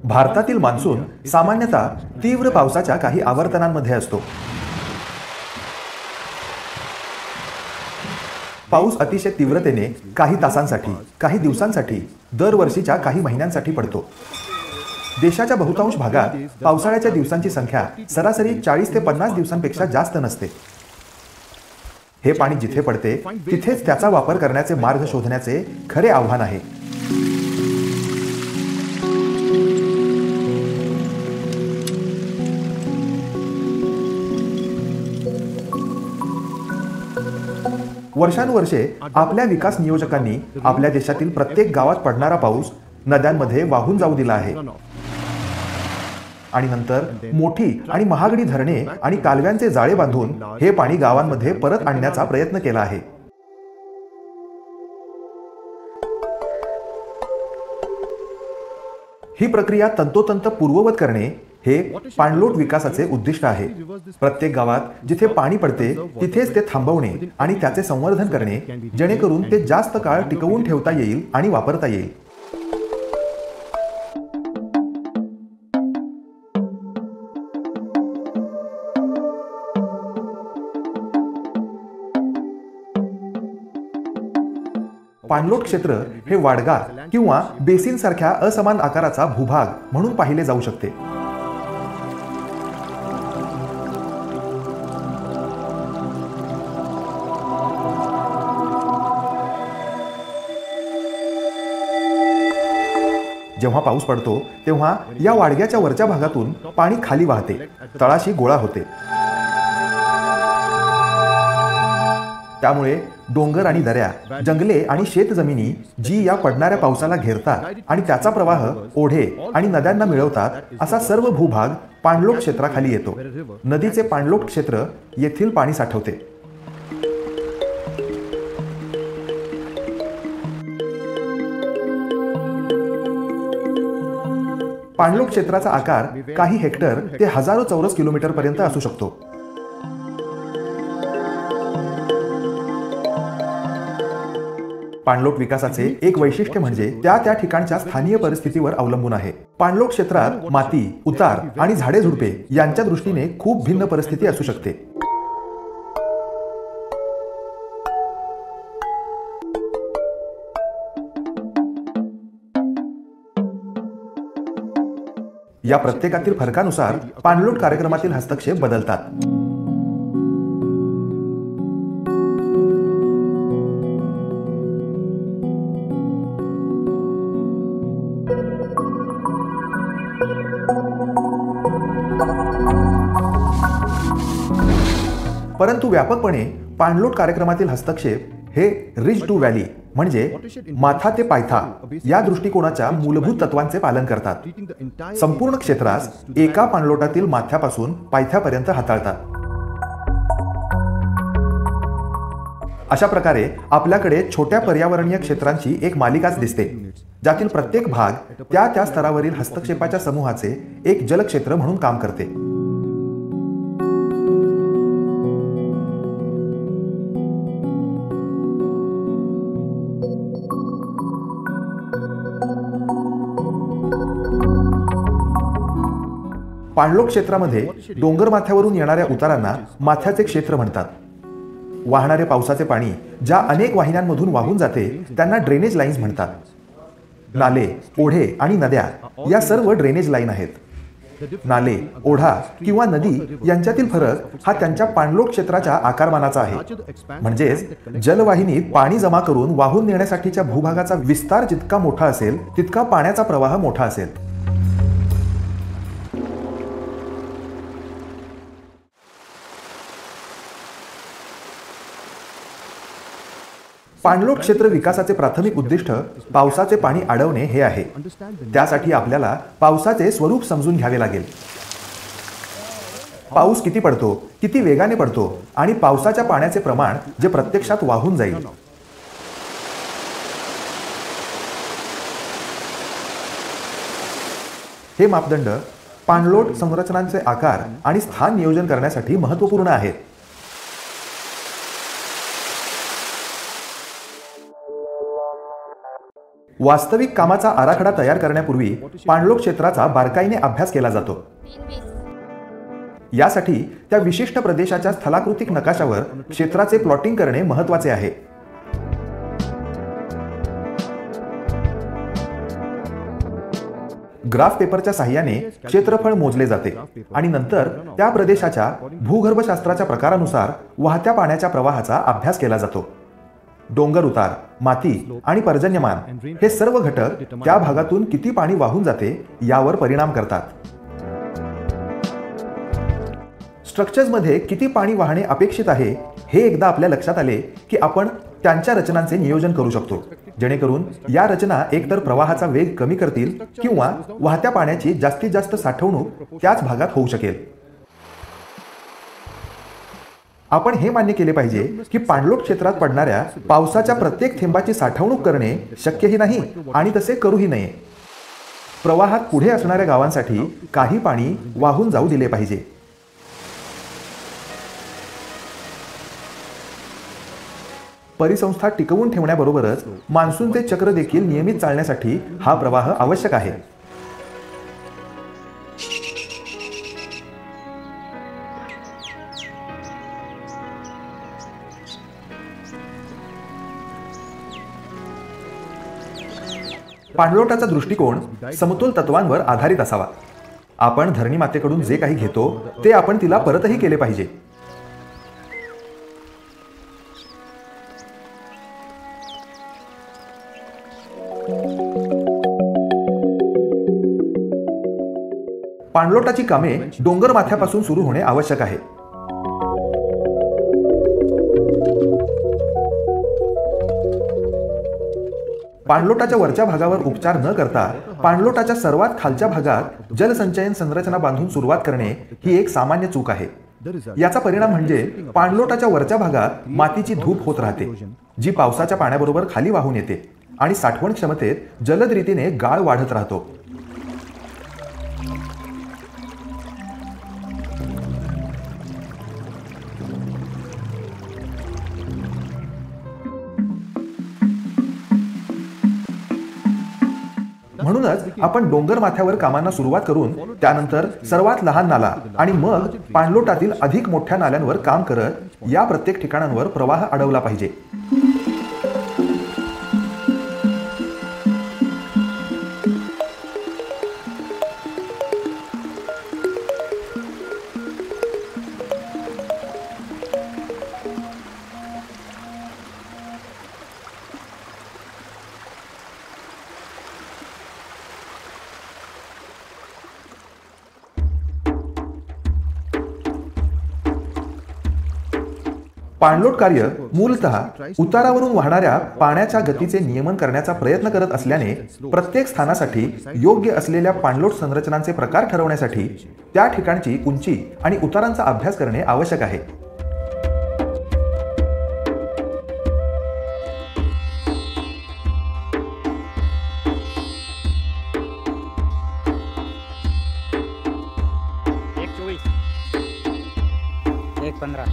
भारतातील मान्सून सामान्यतः तीव्र पावसाच्या काही आवर्तनांमध्ये असतो. पाऊस अतिशय तीव्रतेने काही तासांसाठी, काही दिवसांसाठी, दरवर्षीच्या काही महिन्यांसाठी पडतो. देशाच्या बहुतांश भागात पावसाळ्याच्या दिवसांची संख्या सरासरी 40 ते 50 दिवसांपेक्षा जास्त नसते. हे पाणी जिथे पडते तिथेच त्याचा वापर करण्याचे मार्ग शोधण्याचे खरे आव्हान आहे. वर्षानुवर्षे आपल्या विकास नियोजकांनी आपल्या देशातील प्रत्येक गावात पडणारा पाऊस नद्यांमध्ये वाहून जाऊ दिला आहे आणि नंतर मोठी आणि महागडी धरणे आणि कालव्यांचे जाळे बांधून हे पाणी गावांमध्ये परत आणण्याचा प्रयत्न केला आहे. ही प्रक्रिया तंतोतंत पूर्ववत करणे हे पाणलोट विकासाचे उद्दिष्ट आहे. प्रत्येक गावात जिथे पाणी पडते तिथेच ते थांबवणे आणि त्याचे संवर्धन करणे, जेणेकरून ते जास्त काळ टिकवून ठेवता येईल आणि वापरता येईल. पाणलोट क्षेत्र हे वाडगा किंवा बेसिन सारख्या असमान आकाराचा भूभाग म्हणून पाहिले जाऊ शकते. जेव्हा पाऊस पडतो तेव्हा या वाडग्याच्या वरच्या भागातून पाणी खाली वाहते, तळाशी गोळा होते. त्यामुळे डोंगर आणि दऱ्या, जंगले आणि शेतजमिनी जी या पडणाऱ्या पावसाला घेरतात आणि त्याचा प्रवाह ओढे आणि नद्यांना मिळवतात, असा सर्व भूभाग पाणलोट क्षेत्राखाली येतो. नदीचे पाणलोट क्षेत्र येथील पाणी साठवते. पाणलोट क्षेत्राचा आकार काही हेक्टर ते हजारो चौरस किलोमीटर पर्यंत असू शकतो. पाणलोट विकासाचे एक वैशिष्ट्य म्हणजे त्या ठिकाणच्या स्थानिक परिस्थितीवर अवलंबून आहे. पाणलोट क्षेत्रात माती, उतार आणि झाडे झुडपे यांच्या दृष्टीने खूप भिन्न परिस्थिती असू शकते. या प्रत्येकातील फरकानुसार पाणलोट कार्यक्रमातील हस्तक्षेप बदलतात. परंतु व्यापकपणे पाणलोट कार्यक्रमातील हस्तक्षेप हे रिज टू व्हॅली म्हणजे माथा ते पायथा या दृष्टिकोनाच्या मूलभूत तत्वांचे पालन करतात. संपूर्ण क्षेत्रास एका पाणलोटातील माथ्यापासून पायथ्यापर्यंत हाताळतात. अशा प्रकारे आपल्याकडे छोट्या पर्यावरणीय क्षेत्रांची एक मालिकाच दिसते, ज्यातील प्रत्येक भाग त्या स्तरावरील हस्तक्षेपाच्या समूहाचे एक जलक्षेत्र म्हणून काम करते. पाणलोट क्षेत्रामध्ये डोंगर माथ्यावरून येणाऱ्या उतारांना माथ्याचे क्षेत्र म्हणतात. वाहणारे पावसाचे पाणी ज्या अनेक वाहिन्यांमधून वाहून जाते त्यांना ड्रेनेज लाईन्स म्हणतात. नाले, ओढे आणि नद्या या सर्व ड्रेनेज लाईन आहेत. नाले, ओढा किंवा नदी यांच्यातील फरक हा त्यांच्या पाणलोट क्षेत्राच्या आकारमानाचा आहे. म्हणजेच जलवाहिनीत पाणी जमा करून वाहून नेण्यासाठीच्या भूभागाचा विस्तार जितका मोठा असेल तितका पाण्याचा प्रवाह मोठा असेल. पाणलोट क्षेत्र विकासाचे प्राथमिक उद्दिष्ट पावसाचे पाणी अडवणे हे आहे. त्यासाठी आपल्याला पावसाचे स्वरूप समजून घ्यावे लागेल. पाऊस किती पडतो, किती वेगाने पडतो आणि पावसाच्या पाण्याचे प्रमाण जे प्रत्यक्षात वाहून जाईल. हे मापदंड पाणलोट संरचनांचे आकार आणि स्थान नियोजन करण्यासाठी महत्त्वपूर्ण आहेत. वास्तविक कामाचा आराखडा तयार करण्यापूर्वी पाणलोट क्षेत्राचा बारकाईने अभ्यास केला जातो. यासाठी त्या विशिष्ट प्रदेशाच्या स्थलाकृतिक नकाशावर क्षेत्राचे प्लॉटिंग करणे महत्त्वाचे आहे. ग्राफ पेपरच्या साहाय्याने क्षेत्रफळ मोजले जाते आणि नंतर त्या प्रदेशाच्या भूगर्भशास्त्राच्या प्रकारानुसार वाहत्या पाण्याच्या प्रवाहाचा अभ्यास केला जातो. डोंगर उतार, माती आणि पर्जन्यमान हे सर्व घटक त्या भागातून किती पाणी वाहून जाते यावर परिणाम करतात. स्ट्रक्चर्समध्ये किती पाणी वाहणे अपेक्षित आहे हे एकदा आपल्या लक्षात आले की आपण त्यांच्या रचनांचे नियोजन करू शकतो, जेणेकरून या रचना एकतर प्रवाहाचा वेग कमी करतील किंवा वाहत्या पाण्याची जास्तीत जास्त साठवणूक त्याच भागात होऊ शकेल. आपण हे मान्य केले पाहिजे की पाणलोट क्षेत्रात पडणाऱ्या पावसाच्या प्रत्येक थेंबाची साठवणूक करणे शक्यही नाही आणि तसे करूही नये. प्रवाहात पुढे असणाऱ्या गावांसाठी काही पाणी वाहून जाऊ दिले पाहिजे. परिसंस्था टिकवून ठेवण्याबरोबरच मान्सूनचे चक्र देखील नियमित चालण्यासाठी हा प्रवाह आवश्यक आहे. पाणलोटाचा दृष्टिकोन समतोल तत्वांवर आधारित असावा. आपण धरणी मातेकडून जे काही घेतो ते आपण तिला परतही केले पाहिजे. पाणलोटाची कामे डोंगर माथ्यापासून सुरू होणे आवश्यक आहे. पाणलोटाच्या वरच्या भागावर उपचार न करता पाणलोटाच्या सर्वात खालच्या भागात जलसंचयन संरचना बांधून सुरुवात करणे ही एक सामान्य चूक आहे. याचा परिणाम म्हणजे पाणलोटाच्या वरच्या भागात मातीची धूप होत राहते, जी पावसाच्या पाण्याबरोबर खाली वाहून येते आणि साठवण क्षमतेत जलद रीतीने गाळ वाढत राहतो. म्हणूनच आपण डोंगर माथ्यावर कामांना सुरुवात करून त्यानंतर सर्वात लहान नाला आणि मग पाणलोटातील अधिक मोठ्या नाल्यांवर काम करत या प्रत्येक ठिकाणांवर प्रवाह अडवला पाहिजे. पाणलोट कार्य मूलतः उतारावरून वाहणाऱ्या पाण्याच्या गतीचे नियमन करण्याचा प्रयत्न करत असल्याने प्रत्येक स्थानासाठी योग्य असलेल्या पाणलोट संरचनांचे प्रकार ठरवण्यासाठी त्या ठिकाणची उंची आणि उतारांचा अभ्यास करणे आवश्यक आहे. एक 15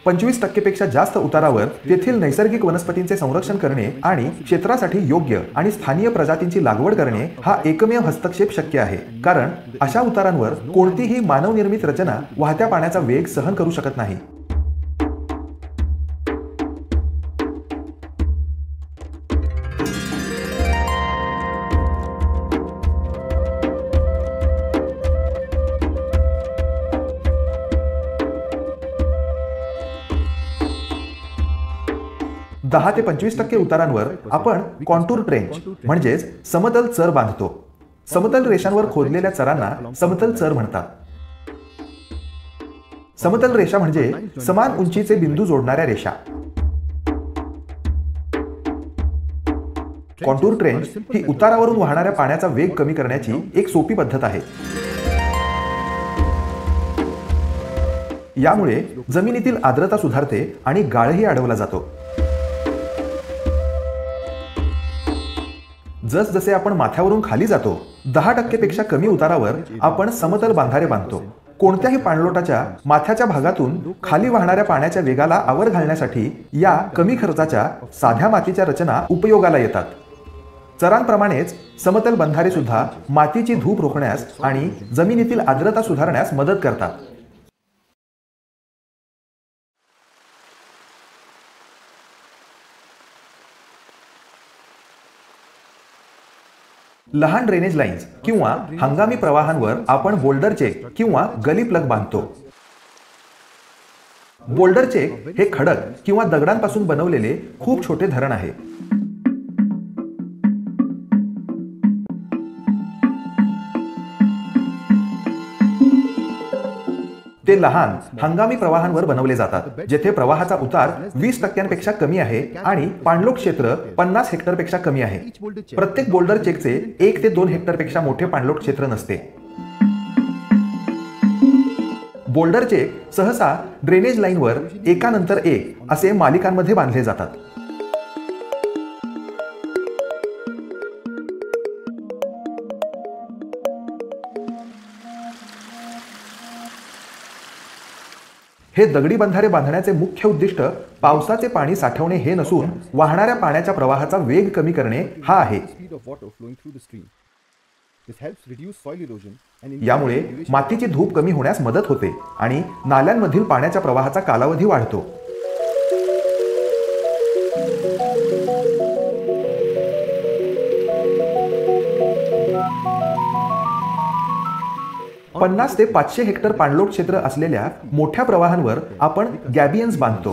25% पेक्षा जास्त उतारावर तेथील नैसर्गिक वनस्पतींचे संरक्षण करणे आणि क्षेत्रासाठी योग्य आणि स्थानिय प्रजातींची लागवड करणे हा एकमेव हस्तक्षेप शक्य आहे, कारण अशा उतारांवर कोणतीही मानवनिर्मित रचना वाहत्या पाण्याचा वेग सहन करू शकत नाही. दहा ते 25% उतारांवर आपण कॉन्टूर ट्रेंच म्हणजेच समतल चर बांधतो. समतल रेषांवर खोदलेल्या चरांना समतल चर म्हणतात. समतल रेषा म्हणजे समान उंचीचे बिंदू जोडणाऱ्या रेषा. कॉन्टूर ट्रेंच ही उतारावरून वाहणाऱ्या पाण्याचा वेग कमी करण्याची एक सोपी पद्धत आहे. यामुळे जमिनीतील आर्द्रता सुधारते आणि गाळही अडवला जातो. जसजसे आपण माथ्यावरून खाली जातो 10% पेक्षा कमी उतारावर आपण समतल बांधारे बांधतो. कोणत्याही पाणलोटाच्या माथ्याच्या भागातून खाली वाहणाऱ्या पाण्याच्या वेगाला आवर घालण्यासाठी या कमी खर्चाच्या साध्या मातीच्या रचना उपयोगाला येतात. चरांप्रमाणेच समतल बंधारे सुद्धा मातीची धूप रोखण्यास आणि जमिनीतील आर्द्रता सुधारण्यास मदत करतात. लहान ड्रेनेज लाईन्स किंवा हंगामी प्रवाहांवर आपण बोल्डर चेक किंवा गली प्लग बांधतो. बोल्डर चेक हे खडक किंवा दगडांपासून बनवलेले खूप छोटे धरण आहे. ते लहान हंगामी प्रवाहांवर बनवले जातात, जेथे प्रवाहाचा उतार 20% कमी आहे आणि पाणलोट क्षेत्र 50 हेक्टरपेक्षा कमी आहे. प्रत्येक बोल्डर चेकचे 1 ते 2 हेक्टरपेक्षा मोठे पाणलोट क्षेत्र नसते. बोल्डर चेक सहसा ड्रेनेज लाईनवर एकानंतर एक असे मालिकांमध्ये बांधले जातात. हे दगडी बंधारे बांधण्याचे मुख्य उद्दिष्ट पावसाचे पाणी साठवणे हे नसून वाहणाऱ्या पाण्याच्या प्रवाहाचा वेग कमी करणे हा आहे. यामुळे मातीची धूप कमी होण्यास मदत होते आणि नाल्यांमधील पाण्याच्या प्रवाहाचा कालावधी वाढतो. पन्नास ते 500 हेक्टर पाणलोट क्षेत्र असलेल्या मोठ्या प्रवाहांवर आपण गॅबियन्स बांधतो.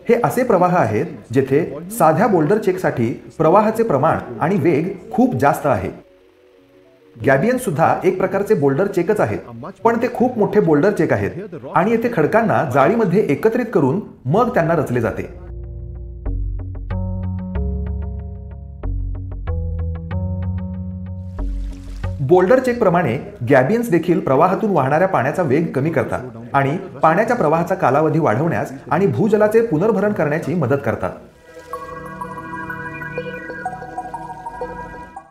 हे असे प्रवाह आहेत जेथे साध्या बोल्डर चेकसाठी प्रवाहाचे प्रमाण आणि वेग खूप जास्त आहे. गॅबियन्स सुद्धा एक प्रकारचे बोल्डर चेकच आहेत, पण ते खूप मोठे बोल्डर चेक आहेत आणि येथे खडकांना जाळीमध्ये एकत्रित करून मग त्यांना रचले जाते. बोल्डर चेक प्रमाणे गॅबियन्स देखील प्रवाहातून वाहणाऱ्या पाण्याचा वेग कमी करतात आणि पाण्याच्या प्रवाहाचा कालावधी वाढवण्यास आणि भूजलाचे पुनर्भरण करण्याची मदत करतात.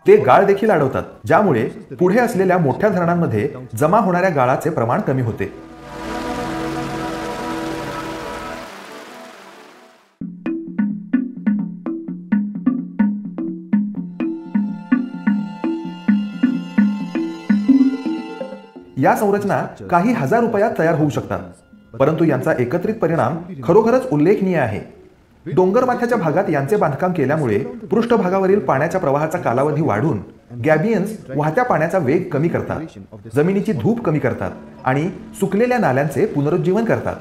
ते गाळ देखील अडवतात, ज्यामुळे पुढे असलेल्या मोठ्या धरणांमध्ये जमा होणाऱ्या गाळाचे प्रमाण कमी होते. या संरचना काही हजार रुपयात तयार होऊ शकतात, परंतु यांचा एकत्रित परिणाम खरोखरच उल्लेखनीय आहे. डोंगर माथ्याच्या भागात यांचे बांधकाम केल्यामुळे पृष्ठभागावरील पाण्याच्या प्रवाहाचा कालावधी वाढून गॅबियन्स वाहत्या पाण्याचा वेग कमी करतात, जमिनीची धूप कमी करतात आणि सुकलेल्या नाल्यांचे पुनरुज्जीवन करतात.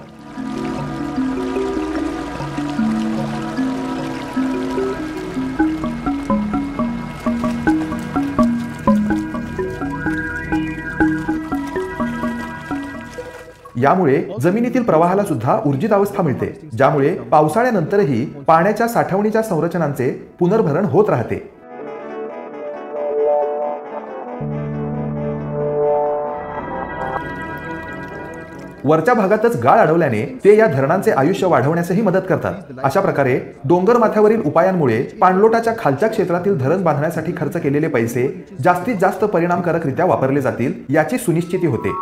यामुळे जमिनीतील प्रवाहाला सुद्धा ऊर्जित अवस्था मिळते, ज्यामुळे पावसाळ्यानंतरही पाण्याच्या साठवणीच्या संरचनांचे पुनर्भरण होत राहते. वरच्या भागातच गाळ अडवल्याने ते या धरणांचे आयुष्य वाढवण्यासही मदत करतात. अशा प्रकारे डोंगर माथ्यावरील उपायांमुळे पाणलोटाच्या खालच्या क्षेत्रातील धरण बांधण्यासाठी खर्च केलेले पैसे जास्तीत जास्त परिणामकारकरित्या वापरले जातील याची सुनिश्चिती होते.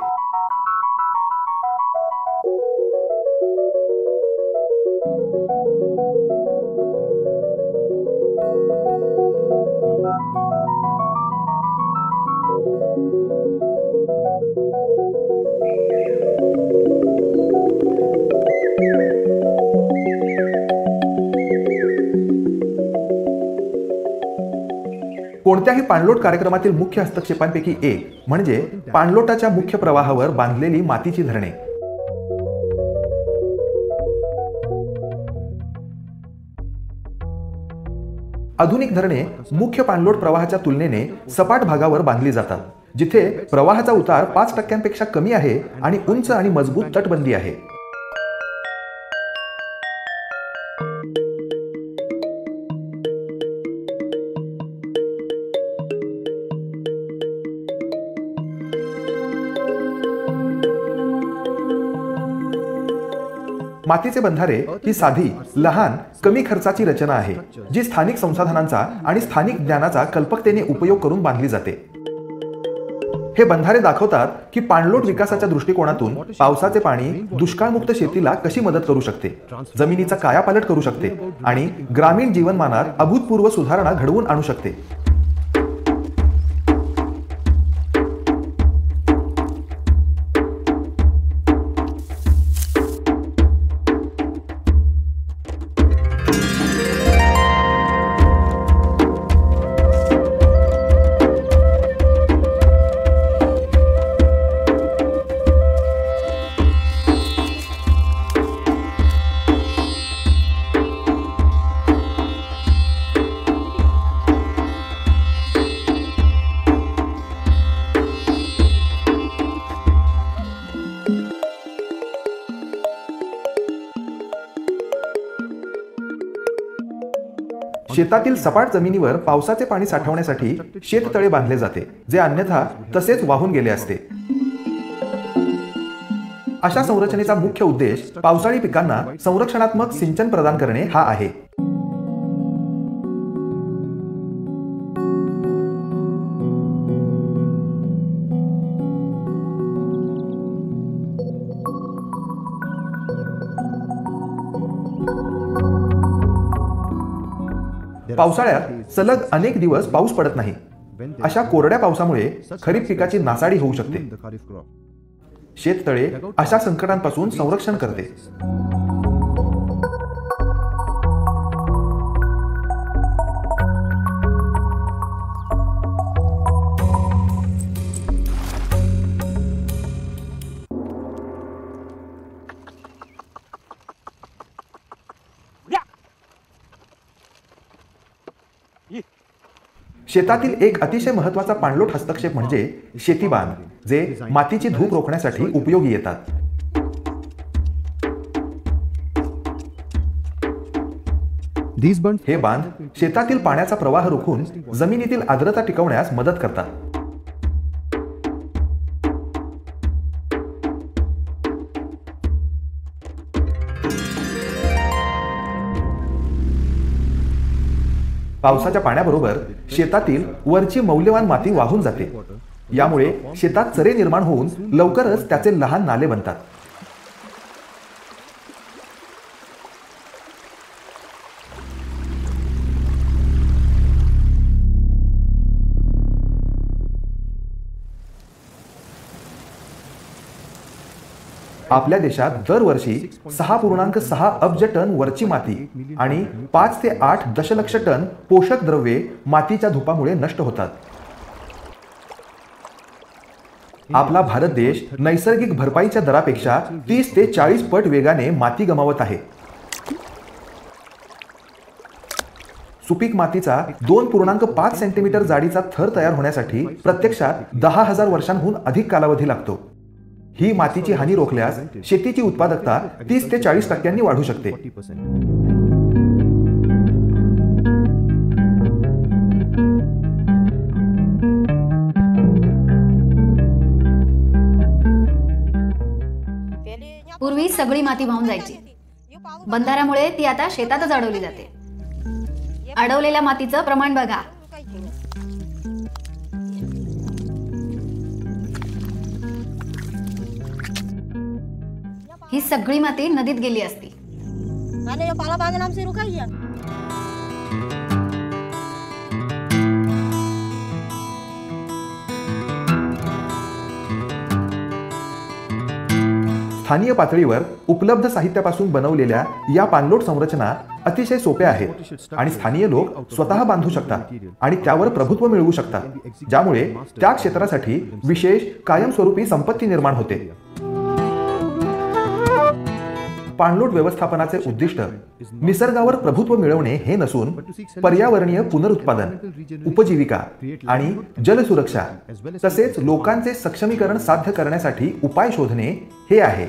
कोणत्याही पाणलोट कार्यक्रमातील मुख्य हस्तक्षेपांपैकी एक म्हणजे पाणलोटाच्या मुख्य प्रवाहावर बांधलेली मातीची धरणे. आधुनिक धरणे मुख्य पाणलोट प्रवाहाच्या तुलनेने सपाट भागावर बांधली जातात, जिथे प्रवाहाचा उतार 5% कमी आहे आणि उंच आणि मजबूत तटबंदी आहे. मातीचे बंधारे ही साधी, लहान, कमी खर्चाची रचना आहे जी स्थानिक संसाधनांचा आणि स्थानिक ज्ञानाचा कल्पकतेने उपयोग करून बांधली जाते. हे बंधारे दाखवतात की पाणलोट विकासाच्या दृष्टिकोनातून पावसाचे पाणी दुष्काळमुक्त शेतीला कशी मदत करू शकते, जमिनीचा कायापालट करू शकते आणि ग्रामीण जीवनमानात अभूतपूर्व सुधारणा घडवून आणू शकते. शेतातील सपाट जमिनीवर पावसाचे पाणी साठवण्यासाठी शेततळे बांधले जाते, जे अन्यथा तसेच वाहून गेले असते. अशा संरचनेचा मुख्य उद्देश पावसाळी पिकांना संरक्षणात्मक सिंचन प्रदान करणे हा आहे. पावसाळ्यात सलग अनेक दिवस पाऊस पडत नाही. अशा कोरड्या पावसामुळे खरीप पिकाची नासाडी होऊ शकते. शेततळे अशा संकटांपासून संरक्षण करते. शेतातील एक अतिशय महत्त्वाचा पाणलोट हस्तक्षेप म्हणजे शेतीबांध, जे मातीची धूप रोखण्यासाठी उपयोगी येतात. हे बांध शेतातील पाण्याचा प्रवाह रोखून जमिनीतील आर्द्रता टिकवण्यास मदत करतात. पावसाच्या पाण्याबरोबर शेतातील वरची मौल्यवान माती वाहून जाते. यामुळे शेतात चरे निर्माण होऊन लवकरच त्याचे लहान नाले बनतात. आपल्या देशात दरवर्षी 6.6 अब्ज टन वरची माती आणि 5 ते 8 दशलक्ष टन पोषक द्रव्ये मातीच्या धुपामुळे नष्ट होतात. आपला भारत देश नैसर्गिक भरपाईच्या दरापेक्षा 30 ते 40 पट वेगाने माती गमावत आहे. सुपीक मातीचा 2.5 सेंटीमीटर जाडीचा थर तयार होण्यासाठी प्रत्यक्षात 10,000 वर्षांहून अधिक कालावधी लागतो. ही मातीची हानी रोखल्यास शेतीची उत्पादकता 30 ते 40% वाढू शकते. पूर्वी सगळी माती वाहून जायची. बंधाऱ्यामुळे ती आता शेतातच अडवली जाते. अडवलेल्या मातीचं प्रमाण बघा. ही सगळी माती नदीत गेली असती. स्थानिक पातळीवर उपलब्ध साहित्यापासून बनवलेल्या या पाणलोट संरचना अतिशय सोप्या आहेत आणि स्थानिक लोक स्वतः बांधू शकतात आणि त्यावर प्रभुत्व मिळवू शकतात, ज्यामुळे त्या क्षेत्रासाठी विशेष कायमस्वरूपी संपत्ती निर्माण होते. पाणलोट व्यवस्थापनाचे उद्दिष्ट निसर्गावर प्रभुत्व मिळवणे हे नसून पर्यावरणीय पुनरुत्पादन, उपजीविका आणि जलसुरक्षा तसेच लोकांचे सक्षमीकरण साध्य करण्यासाठी उपाय शोधणे हे आहे.